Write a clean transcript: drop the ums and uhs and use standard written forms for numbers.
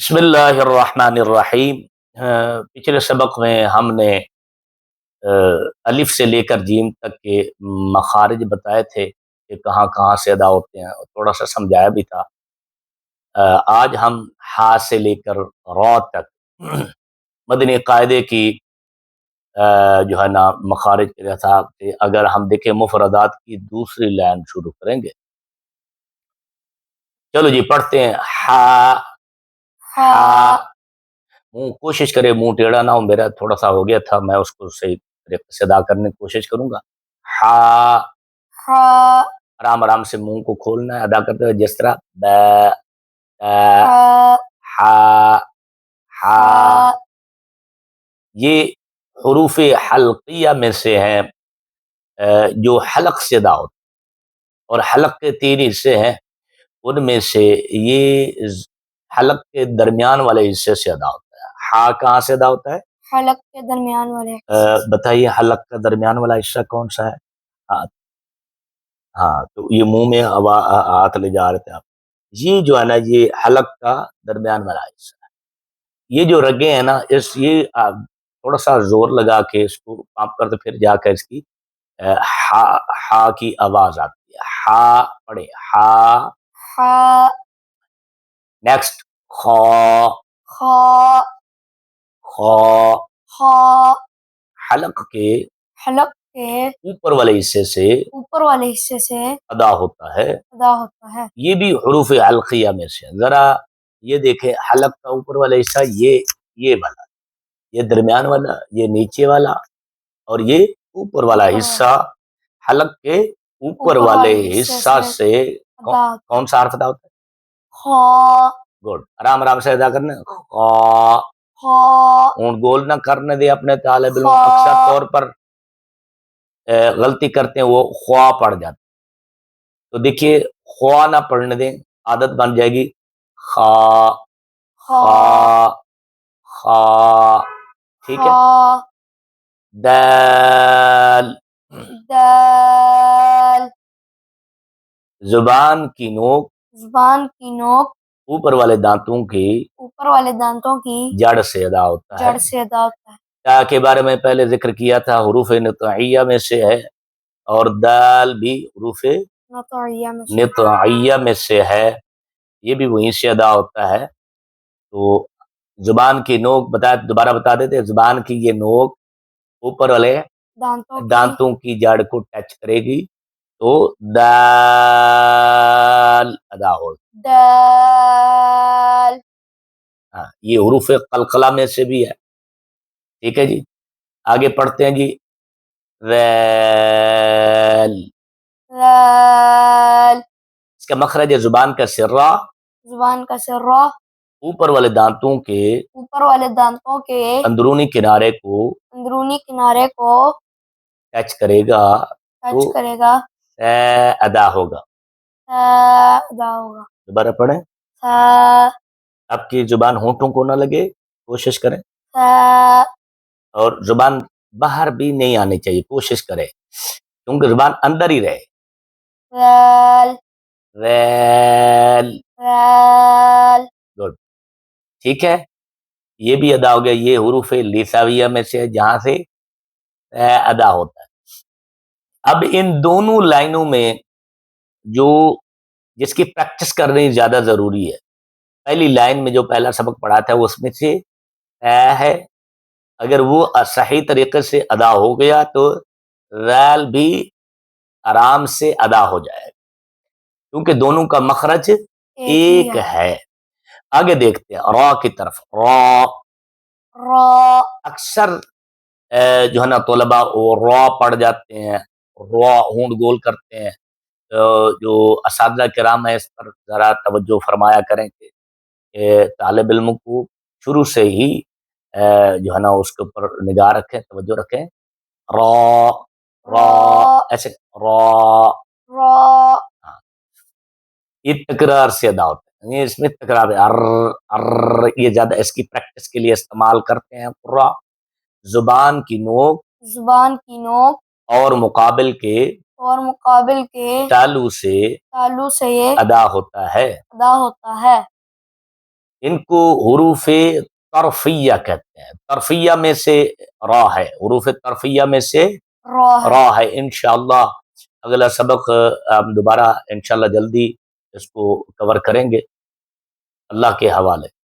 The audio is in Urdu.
بسم اللہ الرحمن الرحیم۔ پچھلے سبق میں ہم نے الف سے لے کر جیم تک کے مخارج بتائے تھے کہ کہاں کہاں سے ادا ہوتے ہیں، اور تھوڑا سا سمجھایا بھی تھا۔ آج ہم ہا سے لے کر را تک مدنی قاعدے کی جو ہے نا مخارج کے حساب سے اگر ہم دیکھیں مفردات کی دوسری لائن شروع کریں گے۔ چلو جی پڑھتے ہیں۔ ہا ہا، منہ کوشش کرے منہ ٹیڑھا نہ ہو، میرا تھوڑا سا ہو گیا تھا، میں اس کو صحیح طریقے سے ادا کرنے کی کوشش کروں گا۔ ہا، ہا آرام آرام سے منہ کو کھولنا ہے، ادا کرتے ہوئے جس طرح ب ہا ہا ہا۔ ہا یہ حروف حلقیہ میں سے ہیں جو حلق سے ادا ہوتے ہیں، اور حلق کے تین حصے ہیں، ان میں سے یہ حلق کے درمیان والے حصے سے ادا ہوتا ہے۔ ہا کہاں سے ادا ہوتا ہے؟ حلق کے درمیان والے بتائیے حلق کا درمیان والا حصہ کون سا ہے؟ ہاں تو یہ منہ میں ہاتھ لے جا رہے تھے آپ، یہ جو ہے نا یہ حلق کا درمیان والا حصہ ہے۔ یہ جو رگیں ہیں نا یہ تھوڑا سا زور لگا کے اس کو پامپ کرتے پھر جا کر اس کی ہا ہا کی آواز آتی ہے۔ ہا پڑھے، ہا۔ ہا نیکسٹ خا، خا خا خا حلق کے حلق کے اوپر والے حصے سے اوپر والے حصے سے ادا ہوتا ہے۔ ادا ہوتا ہے۔ یہ بھی حروف حلقیہ میں سے ہے۔ ذرا یہ دیکھیں، حلق کا اوپر والا حصہ یہ والا، یہ درمیان والا، یہ نیچے والا، اور یہ اوپر والا حصہ حلق کے اوپر والے حصہ سے کون سا حرف ادا ہوتا ہے؟ خا گڈ، آرام آرام سے ادا کرنا۔ خا، خا اونٹ گول نہ کرنے دے اپنے طالب علم، اکثر طور پر غلطی کرتے ہیں، وہ خوا پڑھ جاتے ہیں۔ تو دیکھیے خوا نہ پڑھنے دیں، عادت بن جائے گی خا خا خا، ٹھیک ہے۔ دال، دال زبان کی نوک زبان کی نوک اوپر والے دانتوں کی اوپر والے دانتوں کی جڑ سے ادا ہوتا ہے۔ جڑ سے ادا ہوتا ہے۔ تا کے بارے میں پہلے ذکر کیا تھا، حروف نطعیہ میں سے ہے، اور دال بھی حروف نطعیہ میں سے ہے، یہ بھی وہیں سے ادا ہوتا ہے۔ تو زبان کی نوک دوبارہ بتا دیتے، زبان کی یہ نوک اوپر والے دانتوں کی جڑ کو ٹچ کرے گی تو دال ادا ہو۔ دال یہ حروف قلقلہ میں سے بھی ہے، ٹھیک ہے جی۔ آگے پڑھتے ہیں جی، ریل، ریل اس کا مخرج ہے زبان کا سرہ، زبان کا سرہ اوپر والے دانتوں کے اندرونی کنارے کو ٹچ کرے گا تو ادا ہوگا۔ دوبارہ پڑھیں، آپ کی زبان ہونٹوں کو نہ لگے، کوشش کریں، اور زبان باہر بھی نہیں آنی چاہیے، کوشش کریں کیونکہ زبان اندر ہی رہے۔ ریل، گڈ، ٹھیک ہے، یہ بھی ادا ہو گیا۔ یہ حروف لساویہ میں سے جہاں سے ادا ہوتا ہے۔ اب ان دونوں لائنوں میں جس کی پریکٹس کرنی زیادہ ضروری ہے، پہلی لائن میں جو پہلا سبق پڑھا تھا اس میں سے ہے، اگر وہ صحیح طریقے سے ادا ہو گیا تو ریل بھی آرام سے ادا ہو جائے گا، کیونکہ دونوں کا مخرج ایک ہے۔ آگے دیکھتے ہیں را کی طرف۔ را، اکثر جو ہے نا طلباء وہ را پڑھ جاتے ہیں، را ہونٹ گول کرتے ہیں، جو اساتذہ کرام ہے اس پر ذرا توجہ فرمایا کریں کہ طالب علم کو شروع سے ہی جو ہے نا اس کے اوپر نگاہ رکھیں، توجہ رکھیں۔ را، را ایسے، را، یہ تکرار سے ادا ہوتا ہے، اس میں تکرار ہے، یہ زیادہ اس کی پریکٹس کے لیے استعمال کرتے ہیں قراء۔ زبان کی نوک اور مقابل کے تالو سے ادا ہوتا ہے۔ ان کو حروف طرفیہ کہتے ہیں، طرفیہ میں سے را ہے، حروف طرفیہ میں سے را ہے۔ را ہے۔ انشاءاللہ اگلا سبق ہم دوبارہ انشاءاللہ جلدی اس کو کور کریں گے۔ اللہ کے حوالے۔